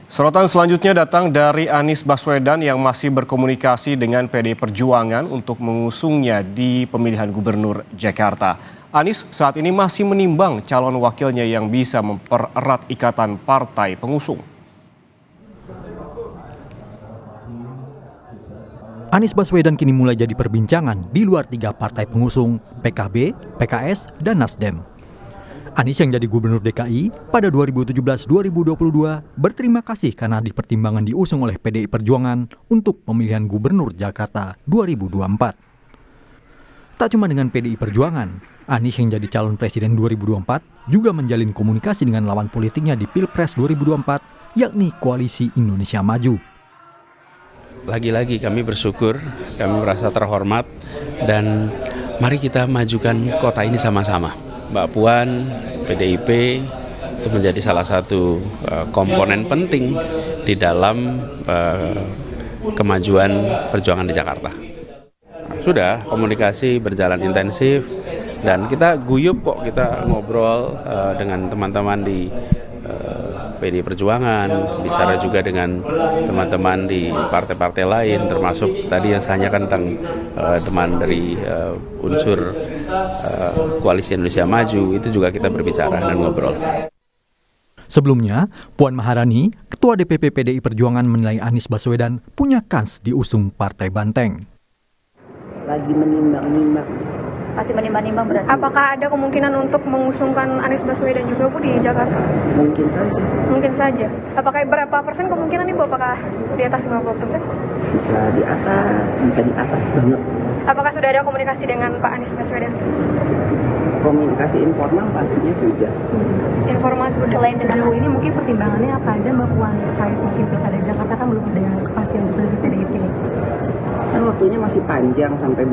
Sorotan selanjutnya datang dari Anies Baswedan yang masih berkomunikasi dengan PDI Perjuangan untuk mengusungnya di pemilihan gubernur Jakarta. Anies saat ini masih menimbang calon wakilnya yang bisa mempererat ikatan partai pengusung. Anies Baswedan kini mulai jadi perbincangan di luar 3 partai pengusung, PKB, PKS, dan Nasdem. Anies yang jadi gubernur DKI pada 2017-2022 berterima kasih karena dipertimbangkan diusung oleh PDI Perjuangan untuk pemilihan gubernur Jakarta 2024. Tak cuma dengan PDI Perjuangan, Anies yang jadi calon presiden 2024 juga menjalin komunikasi dengan lawan politiknya di Pilpres 2024, yakni Koalisi Indonesia Maju. Lagi-lagi kami bersyukur, kami merasa terhormat, dan mari kita majukan kota ini sama-sama. Mbak Puan, PDIP itu menjadi salah satu komponen penting di dalam kemajuan perjuangan di Jakarta. Sudah komunikasi berjalan intensif dan kita guyup kok, kita ngobrol dengan teman-teman di PDI Perjuangan, bicara juga dengan teman-teman di partai-partai lain, termasuk tadi yang saya tanyakan tentang teman dari unsur Koalisi Indonesia Maju, itu juga kita berbicara dan ngobrol. Sebelumnya, Puan Maharani, Ketua DPP PDI Perjuangan, menilai Anies Baswedan punya kans diusung Partai Banteng. Lagi menimbang-nimbang. Masih menimbang-nimbang berarti. Apakah ada kemungkinan untuk mengusungkan Anies Baswedan juga Bu di Jakarta? Mungkin saja. Mungkin saja. Apakah berapa persen kemungkinan nih Bu? Apakah di atas 50%? Bisa di atas banget. Apakah sudah ada komunikasi dengan Pak Anies Baswedan? Komunikasi informal pastinya sudah. Informal sudah. Selain dengan ini mungkin pertimbangannya apa aja Mbak Puan terkait mungkin pilkada Jakarta kan belum ada kepastian dari PDIP. Kan waktunya masih panjang sampai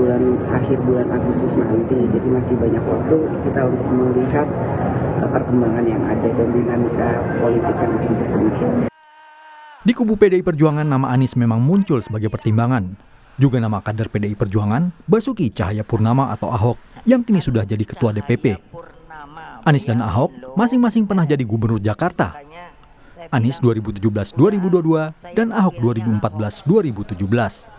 akhir bulan Agustus nanti, jadi masih banyak waktu kita untuk melihat perkembangan yang ada dan dinamika politik yang masih berkembang. Di kubu PDI Perjuangan, nama Anies memang muncul sebagai pertimbangan. Juga nama kader PDI Perjuangan, Basuki Cahayapurnama atau Ahok, yang kini sudah jadi ketua DPP. Anies dan Ahok masing-masing pernah jadi gubernur Jakarta. Anies 2017-2022 dan Ahok 2014-2017.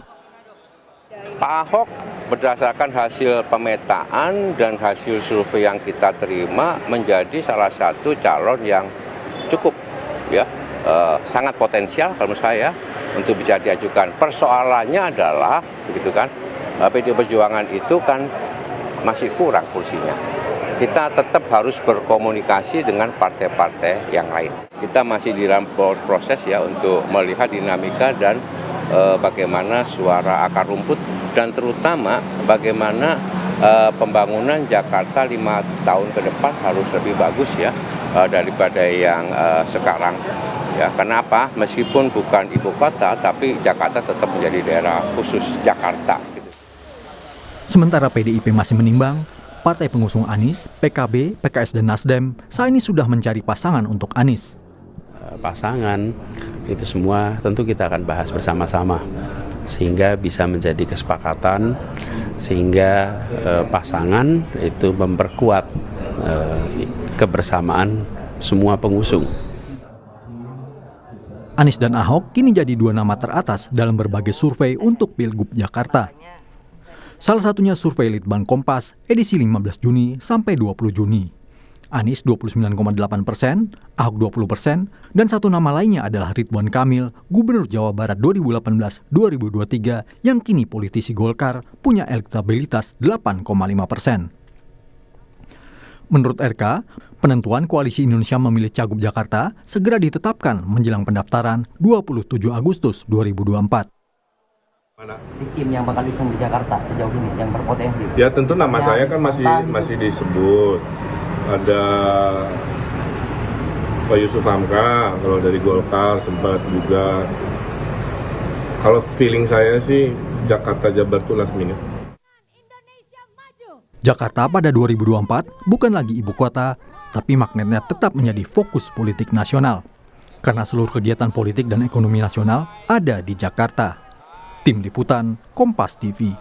Pak Ahok berdasarkan hasil pemetaan dan hasil survei yang kita terima menjadi salah satu calon yang cukup sangat potensial kalau menurut saya untuk bisa diajukan. Persoalannya adalah begitu kan, PDI Perjuangan itu kan masih kurang kursinya. Kita tetap harus berkomunikasi dengan partai-partai yang lain. Kita masih di dalam proses untuk melihat dinamika dan bagaimana suara akar rumput dan terutama bagaimana pembangunan Jakarta 5 tahun ke depan harus lebih bagus daripada yang sekarang. Ya, kenapa? Meskipun bukan ibu kota, tapi Jakarta tetap menjadi daerah khusus Jakarta. Sementara PDIP masih menimbang, partai pengusung Anies, PKB, PKS, dan Nasdem saat ini sudah mencari pasangan untuk Anies. Pasangan itu semua tentu kita akan bahas bersama-sama sehingga bisa menjadi kesepakatan, sehingga pasangan itu memperkuat kebersamaan semua pengusung. Anies dan Ahok kini jadi 2 nama teratas dalam berbagai survei untuk Pilgub Jakarta. Salah satunya survei Litbang Kompas edisi 15 Juni sampai 20 Juni. Anies 29,8%, Ahok 20%, dan satu nama lainnya adalah Ridwan Kamil, Gubernur Jawa Barat 2018-2023 yang kini politisi Golkar punya elektabilitas 8,5%. Menurut RK, penentuan Koalisi Indonesia Memilih Cagup Jakarta segera ditetapkan menjelang pendaftaran 27 Agustus 2024. Tim yang bakal diusung di Jakarta sejauh ini yang berpotensi. Ya tentu nama saya kan masih disebut. Ada Pak Yusuf Hamka, kalau dari Golkar sempat juga. Kalau feeling saya sih Jakarta Jabar itu last minute. Jakarta pada 2024 bukan lagi ibu kota, tapi magnetnya tetap menjadi fokus politik nasional. Karena seluruh kegiatan politik dan ekonomi nasional ada di Jakarta. Tim Liputan, Kompas TV.